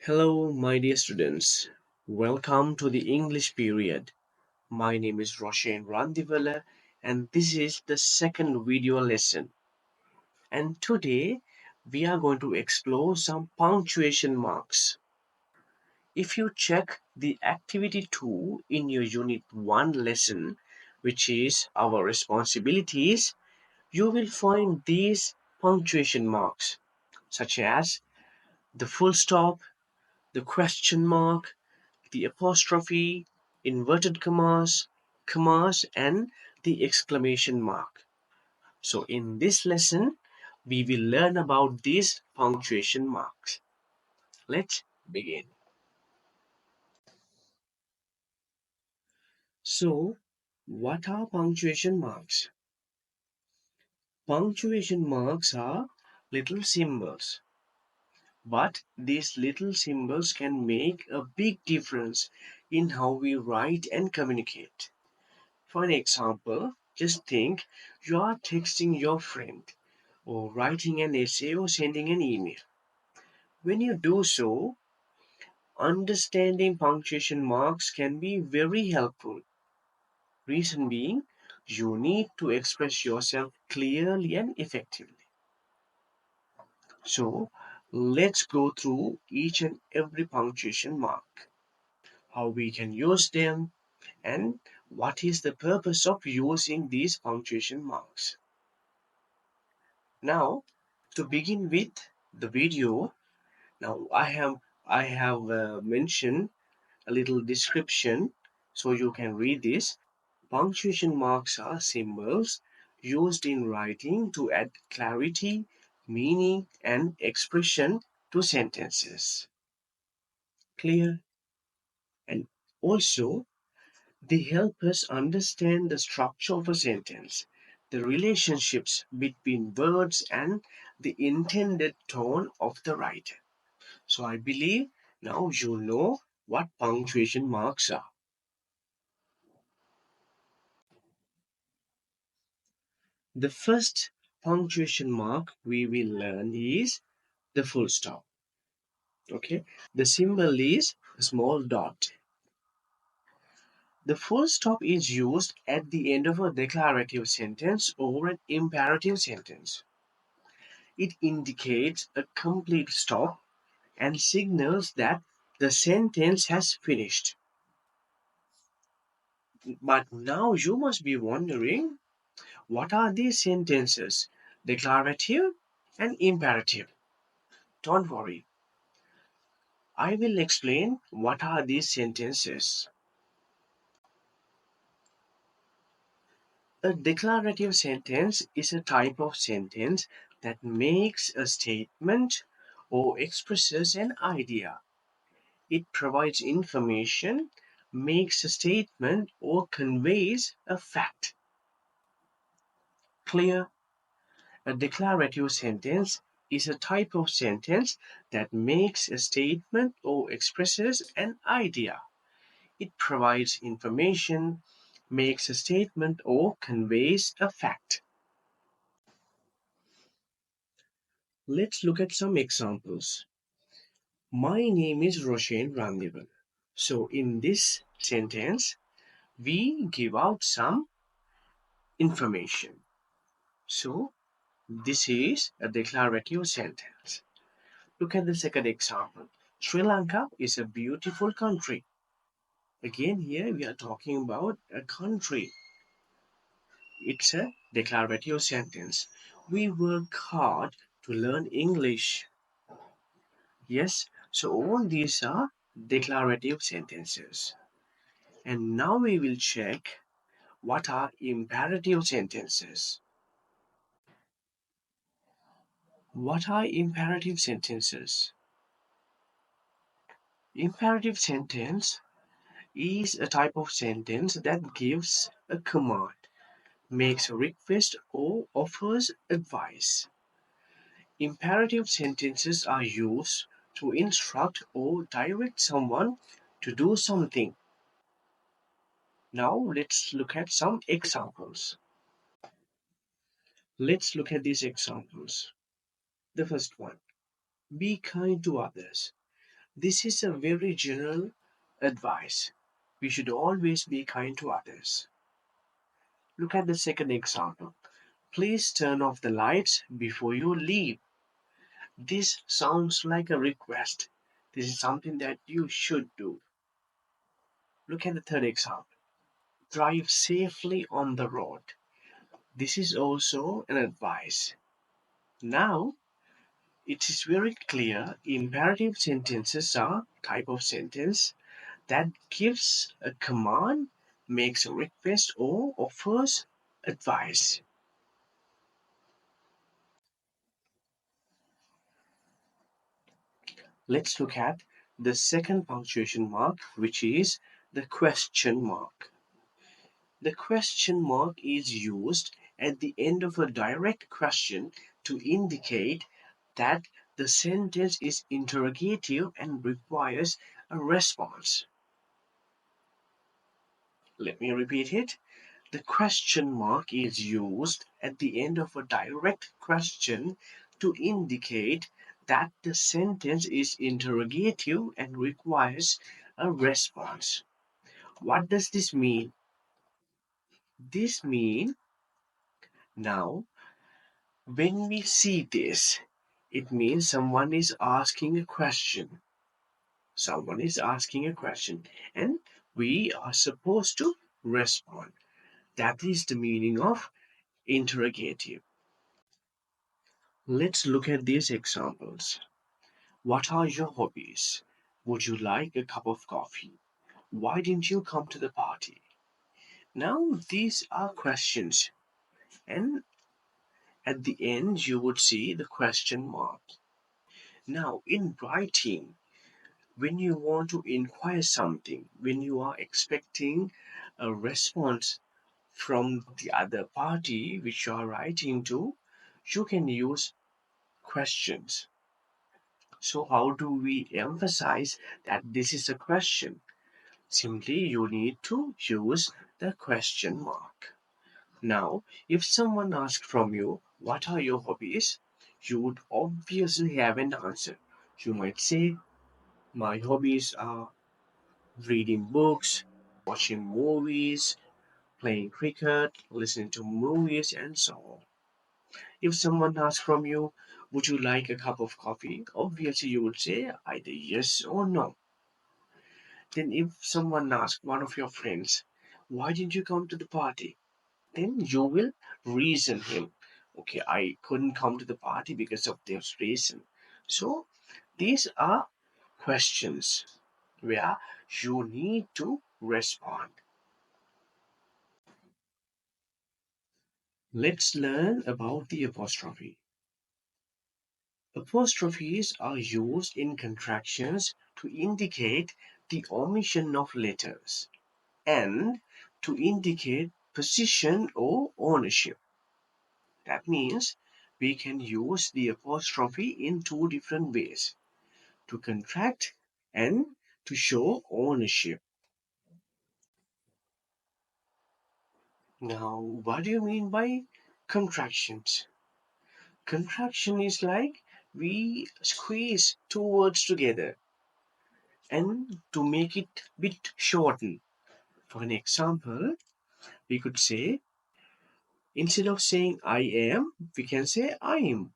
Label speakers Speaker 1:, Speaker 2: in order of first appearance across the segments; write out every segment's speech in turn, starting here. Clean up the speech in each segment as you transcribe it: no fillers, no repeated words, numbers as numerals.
Speaker 1: Hello, my dear students. Welcome to the English period. My name is Roshan Randivala, and this is the second video lesson. And today we are going to explore some punctuation marks. If you check the activity 2 in your Unit 1 lesson, which is our responsibilities, you will find these punctuation marks, such as the full stop, the question mark, the apostrophe, inverted commas, and the exclamation mark. So, in this lesson, we will learn about these punctuation marks. Let's begin. So, what are punctuation marks? Punctuation marks are little symbols, but these little symbols can make a big difference in how we write and communicate. For an example, just think you are texting your friend or writing an essay or sending an email. When you do so, understanding punctuation marks can be very helpful. Reason being, you need to express yourself clearly and effectively. So, let's go through each and every punctuation mark, how we can use them, and what is the purpose of using these punctuation marks. Now, to begin with the video, now I have mentioned a little description so you can read this. Punctuation marks are symbols used in writing to add clarity, meaning, and expression to sentences. Clear? And also, they help us understand the structure of a sentence, the relationships between words, and the intended tone of the writer. So I believe now you know what punctuation marks are. The first punctuation mark we will learn is the full stop. Okay, the symbol is a small dot. The full stop is used at the end of a declarative sentence or an imperative sentence. It indicates a complete stop and signals that the sentence has finished. But now you must be wondering, what are these sentences? Declarative and imperative. Don't worry, I will explain what are these sentences. A declarative sentence is a type of sentence that makes a statement or expresses an idea. It provides information, makes a statement, or conveys a fact. Clear? A declarative sentence is a type of sentence that makes a statement or expresses an idea. It provides information, makes a statement, or conveys a fact. Let's look at some examples. My name is Roshan Randival. So, in this sentence, we give out some information. So, this is a declarative sentence. Look at the second example. Sri Lanka is a beautiful country. Again, here we are talking about a country. It's a declarative sentence. We work hard to learn English. Yes, so all these are declarative sentences. And now we will check what are imperative sentences. What are imperative sentences? Imperative sentence is a type of sentence that gives a command, makes a request, or offers advice. Imperative sentences are used to instruct or direct someone to do something. Now let's look at some examples. Let's look at these examples. The first one, be kind to others. This is a very general advice. We should always be kind to others. Look at the second example. Please turn off the lights before you leave. This sounds like a request. This is something that you should do. Look at the third example. Drive safely on the road. This is also an advice. Now, it is very clear imperative sentences are type of sentence that gives a command, makes a request, or offers advice. Let's look at the second punctuation mark, which is the question mark. The question mark is used at the end of a direct question to indicate that the sentence is interrogative and requires a response. Let me repeat it. The question mark is used at the end of a direct question to indicate that the sentence is interrogative and requires a response. What does this mean? This means now when we see this, it means someone is asking a question. Someone is asking a question, and we are supposed to respond. That is the meaning of interrogative. Let's look at these examples. What are your hobbies? Would you like a cup of coffee? Why didn't you come to the party? Now, these are questions, and at the end, you would see the question mark. Now, in writing, when you want to inquire something, when you are expecting a response from the other party which you are writing to, you can use questions. So, how do we emphasize that this is a question? Simply, you need to use the question mark. Now, if someone asks from you, what are your hobbies? You would obviously have an answer. You might say, my hobbies are reading books, watching movies, playing cricket, listening to movies, and so on. If someone asks from you, would you like a cup of coffee? Obviously, you would say either yes or no. Then, if someone asks one of your friends, why didn't you come to the party? Then you will reason him. Okay, I couldn't come to the party because of this reason. So, these are questions where you need to respond. Let's learn about the apostrophe. Apostrophes are used in contractions to indicate the omission of letters and to indicate position or ownership. That means we can use the apostrophe in two different ways, to contract and to show ownership. Now, what do you mean by contractions? Contraction is like we squeeze two words together and to make it bit shorten. For an example, we could say instead of saying I am, we can say I'm.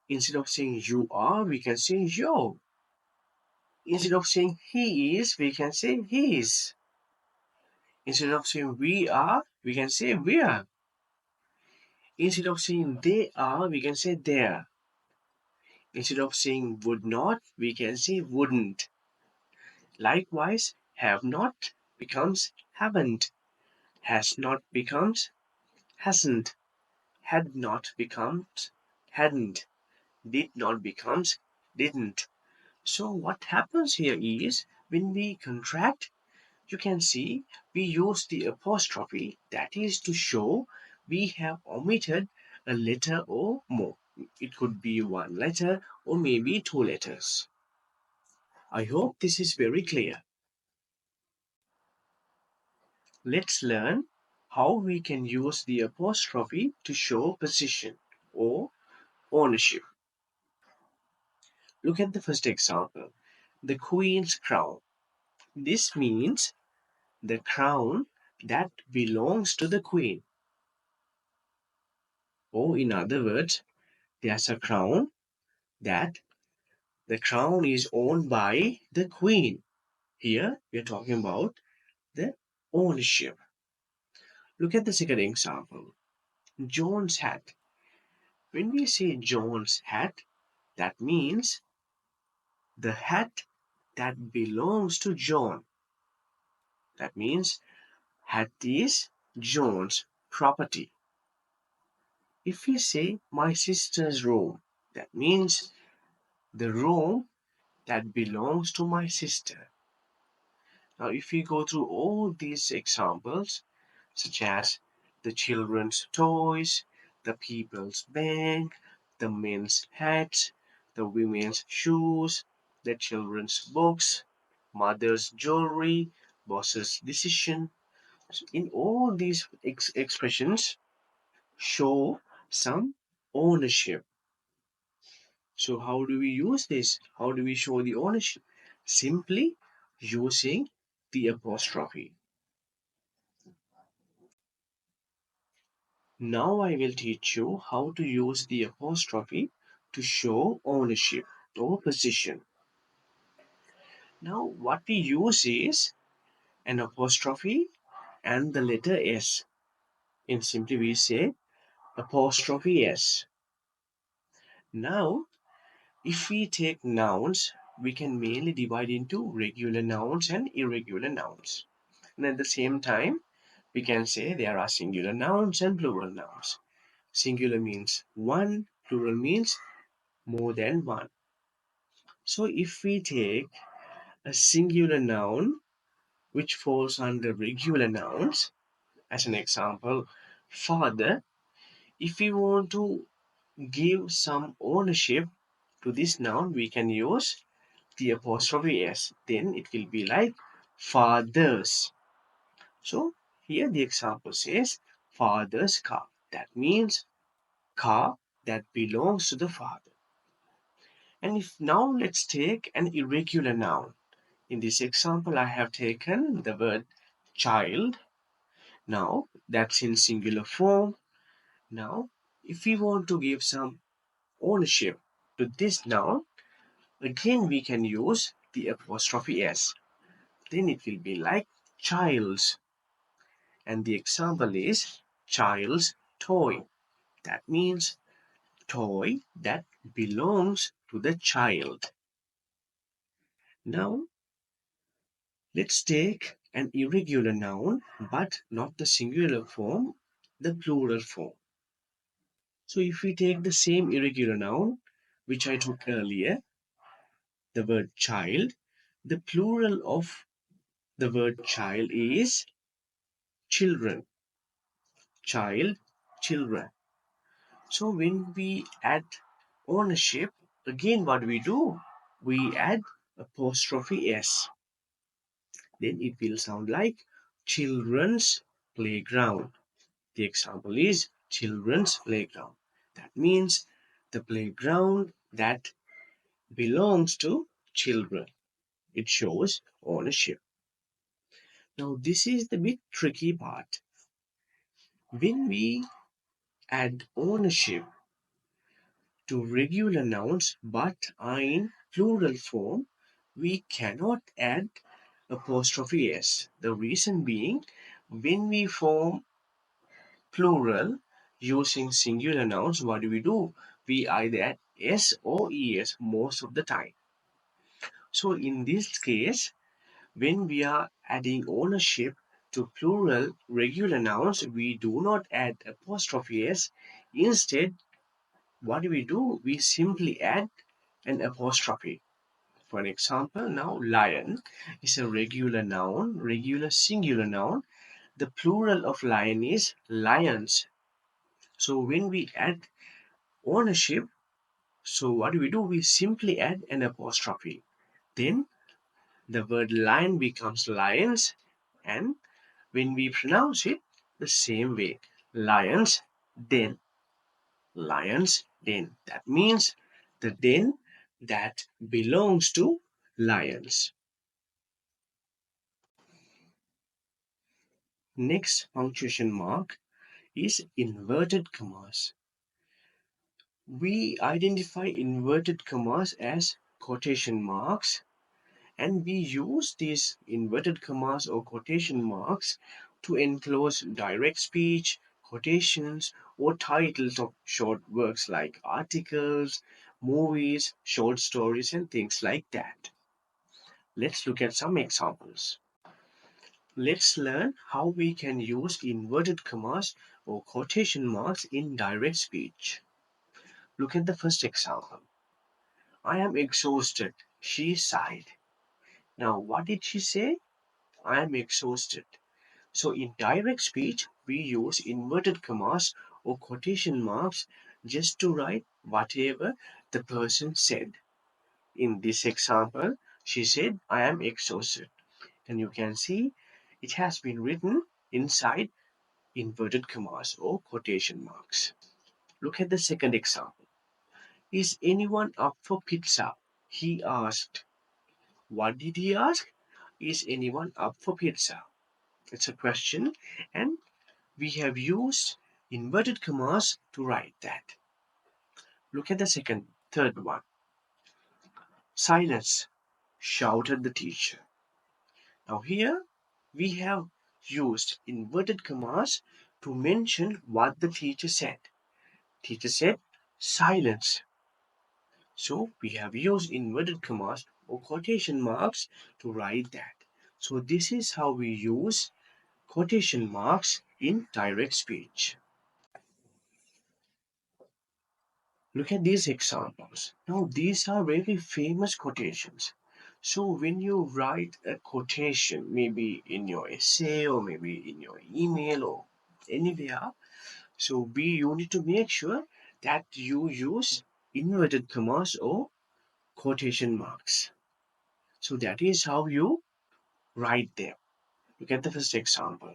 Speaker 1: Instead of saying you are, we can say you're. Instead of saying he is, we can say his. Instead of saying we are, we can say we are. Instead of saying they are, we can say there. Instead of saying would not, we can say wouldn't. Likewise, have not becomes haven't. Has not becomes hasn't. Had not becomes hadn't. Did not becomes didn't. So what happens here is when we contract, you can see we use the apostrophe, that is to show we have omitted a letter or more. It could be one letter or maybe two letters. I hope this is very clear. Let's learn how we can use the apostrophe to show position or ownership. Look at the first example. the queen's crown. This means the crown that belongs to the queen. Or in other words, there's a crown that the crown is owned by the queen. Here we are talking about the ownership. Look at the second example. John's hat. When we say John's hat, that means the hat that belongs to John. That means hat is John's property. If we say my sister's room, that means the room that belongs to my sister. Now, if we go through all these examples, such as the children's toys, the people's bank, the men's hats, the women's shoes, the children's books, mother's jewelry, boss's decision. In all these expressions show some ownership. So how do we use this? How do we show the ownership? Simply using the apostrophe. Now I will teach you how to use the apostrophe to show ownership or position. Now what we use is an apostrophe and the letter S. And simply we say apostrophe S. Now if we take nouns, we can mainly divide into regular nouns and irregular nouns. And at the same time, we can say there are singular nouns and plural nouns. Singular means one, plural means more than one. So if we take a singular noun which falls under regular nouns, as an example, father, if we want to give some ownership to this noun, we can use the apostrophe s. Then it will be like fathers. So here the example says father's car. That means car that belongs to the father. And if now let's take an irregular noun. In this example, I have taken the word child. Now that's in singular form. Now, if we want to give some ownership to this noun, again we can use the apostrophe s. Then it will be like child's. And the example is child's toy. That means toy that belongs to the child. Now, let's take an irregular noun, but not the singular form, the plural form. So if we take the same irregular noun, which I took earlier, the word child, the plural of the word child is children. Child, children. So when we add ownership, again what we do? We add apostrophe s. Then it will sound like children's playground. The example is children's playground. That means the playground that belongs to children. It shows ownership. Now, this is the bit tricky part. When we add ownership to regular nouns but are in plural form, we cannot add apostrophe s. The reason being, when we form plural using singular nouns, what do? We either add s or es most of the time. So in this case, when we are adding ownership to plural regular nouns, we do not add apostrophe s. Instead, what do? We simply add an apostrophe. For an example, now lion is a regular noun, regular singular noun. The plural of lion is lions. So when we add ownership, so what do? We simply add an apostrophe. Then the word lion becomes lions, and when we pronounce it the same way, lions den. Lions den. That means the den that belongs to lions. Next punctuation mark is inverted commas. We identify inverted commas as quotation marks, and we use these inverted commas or quotation marks to enclose direct speech, quotations, or titles of short works like articles, movies, short stories, and things like that. Let's look at some examples. Let's learn how we can use inverted commas or quotation marks in direct speech. Look at the first example. I am exhausted, she sighed. Now, what did she say? I am exhausted. So, in direct speech, we use inverted commas or quotation marks just to write whatever the person said. In this example, she said, I am exhausted. And you can see it has been written inside inverted commas or quotation marks. Look at the second example. Is anyone up for pizza? He asked. What did he ask? Is anyone up for pizza? It's a question, and we have used inverted commas to write that. Look at the third one. Silence, shouted the teacher. Now, here we have used inverted commas to mention what the teacher said. Teacher said, silence. So, we have used inverted commas or quotation marks to write that. So, this is how we use quotation marks in direct speech. Look at these examples. Now, these are very famous quotations. So, when you write a quotation, maybe in your essay or maybe in your email or anywhere, you need to make sure that you use inverted commas or quotation marks. So, that is how you write them. Look at the first example.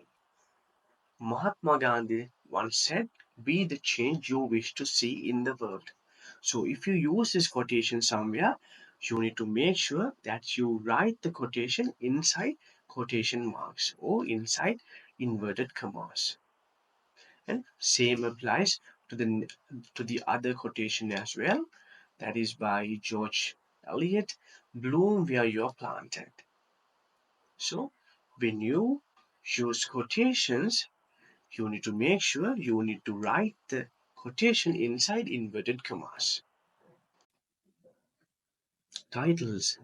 Speaker 1: Mahatma Gandhi once said, be the change you wish to see in the world. So, if you use this quotation somewhere, you need to make sure that you write the quotation inside quotation marks or inside inverted commas. And same applies to the other quotation as well. That is by George Eliot, bloom where you are planted. So, when you use quotations, you need to make sure you need to write the quotation inside inverted commas. Titles.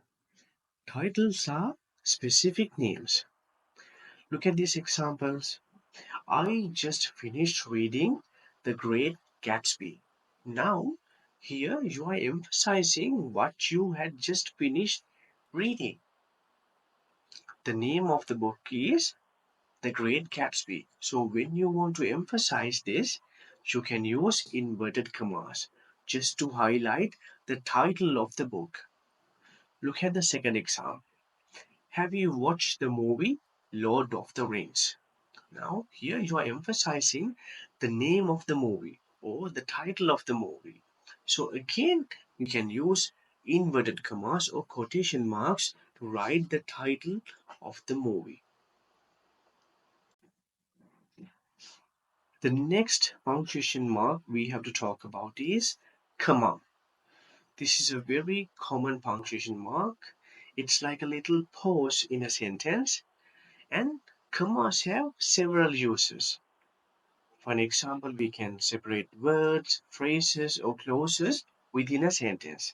Speaker 1: Titles are specific names. Look at these examples. I just finished reading The Great Gatsby. Now, here you are emphasizing what you had just finished reading. The name of the book is The Great Gatsby. So, when you want to emphasize this, you can use inverted commas just to highlight the title of the book. Look at the second example. Have you watched the movie Lord of the Rings? Now, here you are emphasizing the name of the movie or the title of the movie. So, again, you can use inverted commas or quotation marks to write the title of the movie. The next punctuation mark we have to talk about is comma. This is a very common punctuation mark. It's like a little pause in a sentence, and commas have several uses. For an example, we can separate words, phrases, or clauses within a sentence.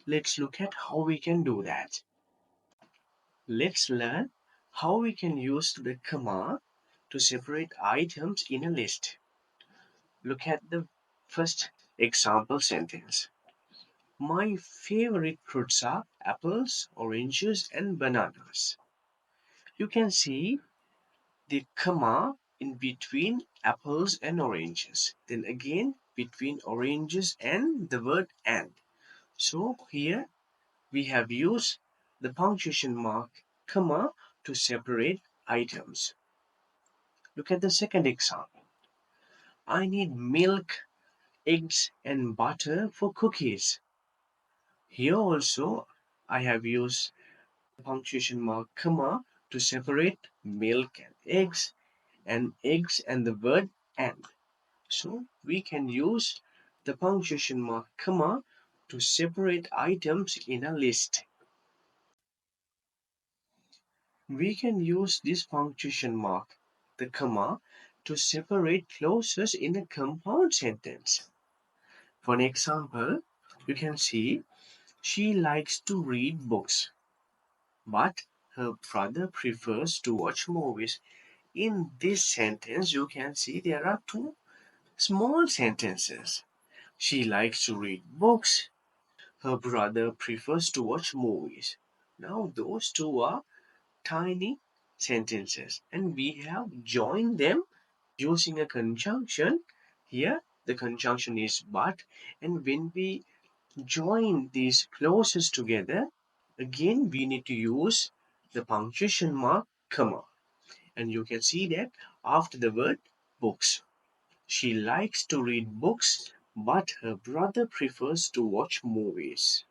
Speaker 1: Let's look at how we can do that. Let's learn how we can use the comma to separate items in a list. Look at the first example sentence. My favorite fruits are apples, oranges, and bananas. You can see the comma in between apples and oranges. Then again between oranges and the word and. So here we have used the punctuation mark comma to separate items. Look at the second example. I need milk, eggs, and butter for cookies. Here also I have used the punctuation mark comma to separate milk and eggs and the word and. So we can use the punctuation mark comma to separate items in a list. We can use this punctuation mark, the comma, to separate clauses in a compound sentence. For an example, you can see she likes to read books, but her brother prefers to watch movies. In this sentence, you can see there are two small sentences. She likes to read books. Her brother prefers to watch movies. Now, those two are tiny sentences, and we have joined them using a conjunction. Here, the conjunction is but, and when we join these clauses together, again we need to use the punctuation mark comma. And you can see that after the word books. She likes to read books, but her brother prefers to watch movies.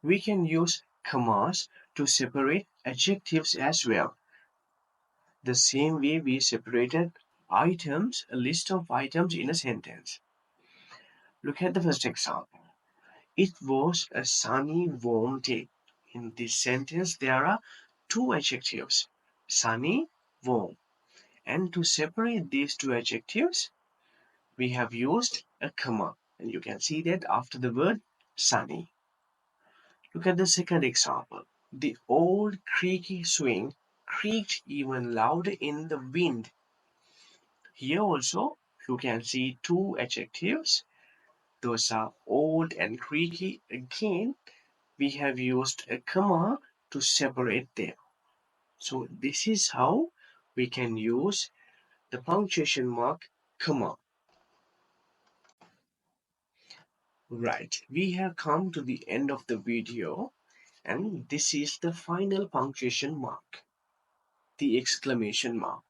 Speaker 1: We can use commas to separate adjectives as well. The same way we separated items, a list of items in a sentence. Look at the first example. It was a sunny, warm day. In this sentence, there are two adjectives, sunny, warm. And to separate these two adjectives, we have used a comma. And you can see that after the word sunny. Look at the second example. The old creaky swing creaked even louder in the wind. Here also, you can see two adjectives. Those are old and creaky. Again, we have used a comma to separate them. So this is how we can use the punctuation mark comma. Right, we have come to the end of the video, and this is the final punctuation mark, the exclamation mark.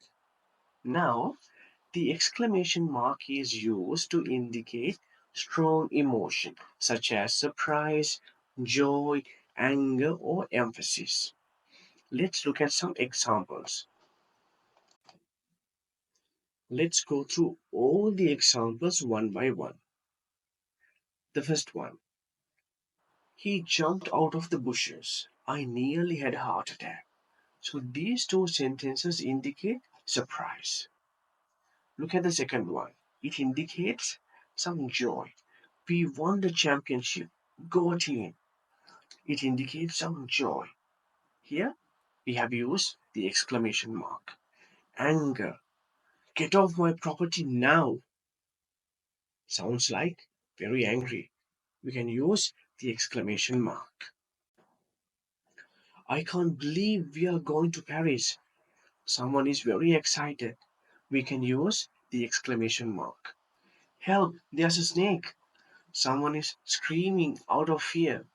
Speaker 1: Now, the exclamation mark is used to indicate strong emotion such as surprise, joy, anger, or emphasis. Let's look at some examples. Let's go through all the examples one by one. The first one. He jumped out of the bushes. I nearly had a heart attack. So these two sentences indicate surprise. Look at the second one. It indicates some joy. We won the championship. Go team. It indicates some joy. Here we have used the exclamation mark. Anger. Get off my property now. Sounds like very angry. We can use the exclamation mark. I can't believe we are going to Paris. Someone is very excited. We can use the exclamation mark. Help, there's a snake. Someone is screaming out of fear.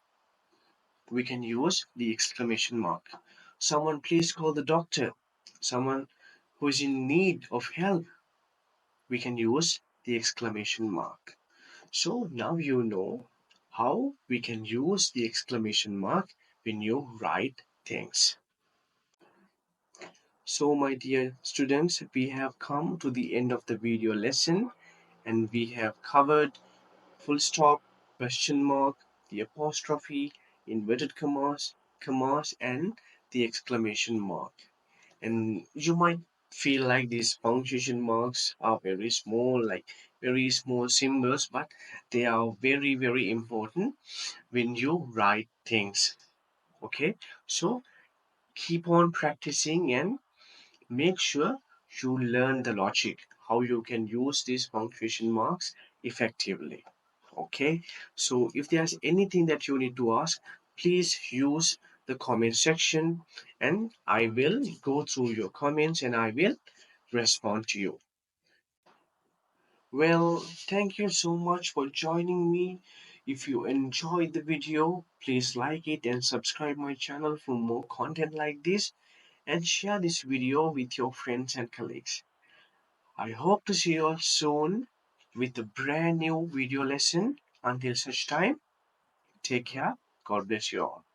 Speaker 1: We can use the exclamation mark. Someone please call the doctor. Someone who is in need of help. We can use the exclamation mark. So now you know how we can use the exclamation mark when you write things. So my dear students, we have come to the end of the video lesson, and we have covered full stop, question mark, the apostrophe, inverted commas, and the exclamation mark. And you might feel like these punctuation marks are very small, like very small symbols, but they are very, very important when you write things. Okay, so keep on practicing and make sure you learn the logic, how you can use these punctuation marks effectively. Okay, so if there's anything that you need to ask, please use the comment section, and I will go through your comments and I will respond to you. Well, thank you so much for joining me. If you enjoyed the video, please like it and subscribe my channel for more content like this, and share this video with your friends and colleagues. I hope to see you all soon with a brand new video lesson. Until such time, Take care. God bless you all.